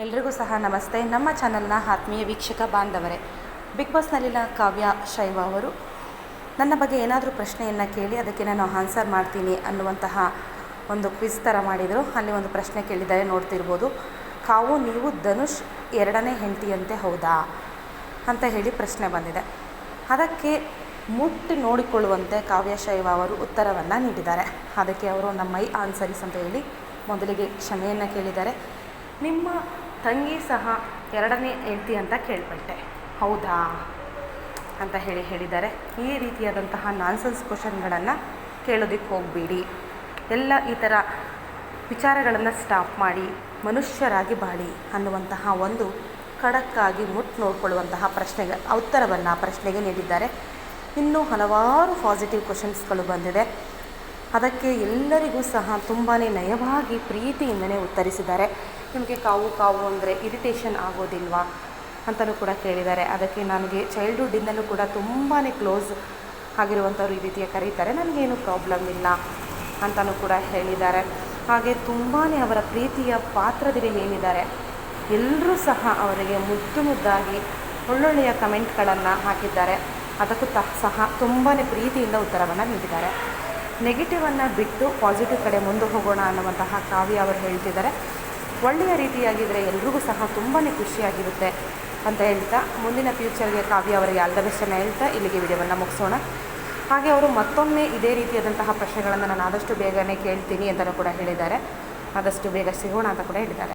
ಎಲ್ರಿಗೂ ಸಹ ನಮಸ್ತೆ. ನಮ್ಮ ಚಾನಲ್ನ ಆತ್ಮೀಯ ವೀಕ್ಷಕ ಬಾಂಧವರೇ, ಬಿಗ್ ಬಾಸ್ನಲ್ಲಿನ ಕಾವ್ಯ ಶೈವ ಅವರು ನನ್ನ ಬಗ್ಗೆ ಏನಾದರೂ ಪ್ರಶ್ನೆಯನ್ನು ಕೇಳಿ ಅದಕ್ಕೆ ನಾನು ಆನ್ಸರ್ ಮಾಡ್ತೀನಿ ಅನ್ನುವಂತಹ ಒಂದು ಕ್ವಿಜ್ ಥರ ಮಾಡಿದರು. ಅಲ್ಲಿ ಒಂದು ಪ್ರಶ್ನೆ ಕೇಳಿದ್ದಾರೆ, ನೋಡ್ತಿರ್ಬೋದು. ಕಾವು, ನೀವು ಧನುಷ್ ಎರಡನೇ ಹೆಂಡತಿಯಂತೆ ಹೌದಾ ಅಂತ ಹೇಳಿ ಪ್ರಶ್ನೆ ಬಂದಿದೆ. ಅದಕ್ಕೆ ಮುಟ್ಟಿ ನೋಡಿಕೊಳ್ಳುವಂತೆ ಕಾವ್ಯ ಶೈವ ಅವರು ಉತ್ತರವನ್ನು ನೀಡಿದ್ದಾರೆ. ಅದಕ್ಕೆ ಅವರು ನಮ್ಮ ಆನ್ಸರಿಸ್ ಅಂತ ಹೇಳಿ ಮೊದಲಿಗೆ ಕ್ಷಮೆಯನ್ನು ಕೇಳಿದ್ದಾರೆ. ನಿಮ್ಮ ತಂಗಿ ಸಹ ಎರಡನೇ ಹೆಂಡತಿ ಅಂತ ಕೇಳ್ಪಟ್ಟೆ, ಹೌದಾ ಅಂತ ಹೇಳಿದ್ದಾರೆ. ಈ ರೀತಿಯಾದಂತಹ ನಾನ್ಸೆನ್ಸ್ ಕ್ವಶನ್ಗಳನ್ನು ಕೇಳೋದಕ್ಕೆ ಹೋಗಬೇಡಿ. ಎಲ್ಲ ಈ ಥರ ವಿಚಾರಗಳನ್ನು ಸ್ಟಾಪ್ ಮಾಡಿ ಮನುಷ್ಯರಾಗಿ ಬಾಳಿ ಅನ್ನುವಂತಹ ಒಂದು ಖಡಕ್ಕಾಗಿ ಮುಟ್ಟು ನೋಡಿಕೊಳ್ಳುವಂತಹ ಪ್ರಶ್ನೆಗೆ ನೀಡಿದ್ದಾರೆ. ಇನ್ನೂ ಹಲವಾರು ಪಾಸಿಟಿವ್ ಕ್ವಶನ್ಸ್ಗಳು ಬಂದಿದೆ. ಅದಕ್ಕೆ ಎಲ್ಲರಿಗೂ ಸಹ ತುಂಬಾ ನಯವಾಗಿ ಪ್ರೀತಿಯಿಂದಲೇ ಉತ್ತರಿಸಿದ್ದಾರೆ. ನಿಮಗೆ ಕಾವು ಅಂದರೆ ಇರಿಟೇಷನ್ ಆಗೋದಿಲ್ವಾ ಅಂತಲೂ ಕೂಡ ಕೇಳಿದ್ದಾರೆ. ಅದಕ್ಕೆ ನನಗೆ ಚೈಲ್ಡ್ಹುಡ್ಡಿಂದಲೂ ಕೂಡ ತುಂಬಾ ಕ್ಲೋಸ್ ಆಗಿರುವಂಥವ್ರು ಈ ರೀತಿಯ ಕರೀತಾರೆ, ನನಗೇನು ಪ್ರಾಬ್ಲಮ್ ಇಲ್ಲ ಅಂತಲೂ ಕೂಡ ಹೇಳಿದ್ದಾರೆ. ಹಾಗೆ ತುಂಬಾ ಅವರ ಪ್ರೀತಿಯ ಪಾತ್ರದಲ್ಲಿ ಏನಿದ್ದಾರೆ ಎಲ್ಲರೂ ಸಹ ಅವರಿಗೆ ಮುದ್ದಾಗಿ ಒಳ್ಳೊಳ್ಳೆಯ ಕಮೆಂಟ್ಗಳನ್ನು ಹಾಕಿದ್ದಾರೆ. ಅದಕ್ಕೂ ಸಹ ತುಂಬಾ ಪ್ರೀತಿಯಿಂದ ಉತ್ತರವನ್ನು ನೀಡಿದ್ದಾರೆ. ನೆಗೆಟಿವನ್ನು ಬಿಟ್ಟು ಪಾಸಿಟಿವ್ ಕಡೆ ಮುಂದೆ ಹೋಗೋಣ ಅನ್ನುವಂತಹ ಕಾವ್ಯ ಅವರು ಹೇಳ್ತಿದ್ದಾರೆ. ಒಳ್ಳೆಯ ರೀತಿಯಾಗಿದ್ದರೆ ಎಲ್ರಿಗೂ ಸಹ ತುಂಬಾ ಖುಷಿಯಾಗಿರುತ್ತೆ ಅಂತ ಹೇಳ್ತಾ, ಮುಂದಿನ ಫ್ಯೂಚರ್ಗೆ ಕಾವ್ಯ ಅವರಿಗೆ ಆಲ್ ದ ಬೆಸ್ಟನ್ನು ಹೇಳ್ತಾ ಇಲ್ಲಿಗೆ ವಿಡಿಯೋವನ್ನು ಮುಗಿಸೋಣ. ಹಾಗೆ ಅವರು ಮತ್ತೊಮ್ಮೆ ಇದೇ ರೀತಿಯಾದಂತಹ ಪ್ರಶ್ನೆಗಳನ್ನು ನಾನು ಆದಷ್ಟು ಬೇಗನೆ ಕೇಳ್ತೀನಿ ಅಂತಲೂ ಕೂಡ ಹೇಳಿದ್ದಾರೆ. ಆದಷ್ಟು ಬೇಗ ಸಿಗೋಣ ಅಂತ ಕೂಡ ಹೇಳಿದ್ದಾರೆ.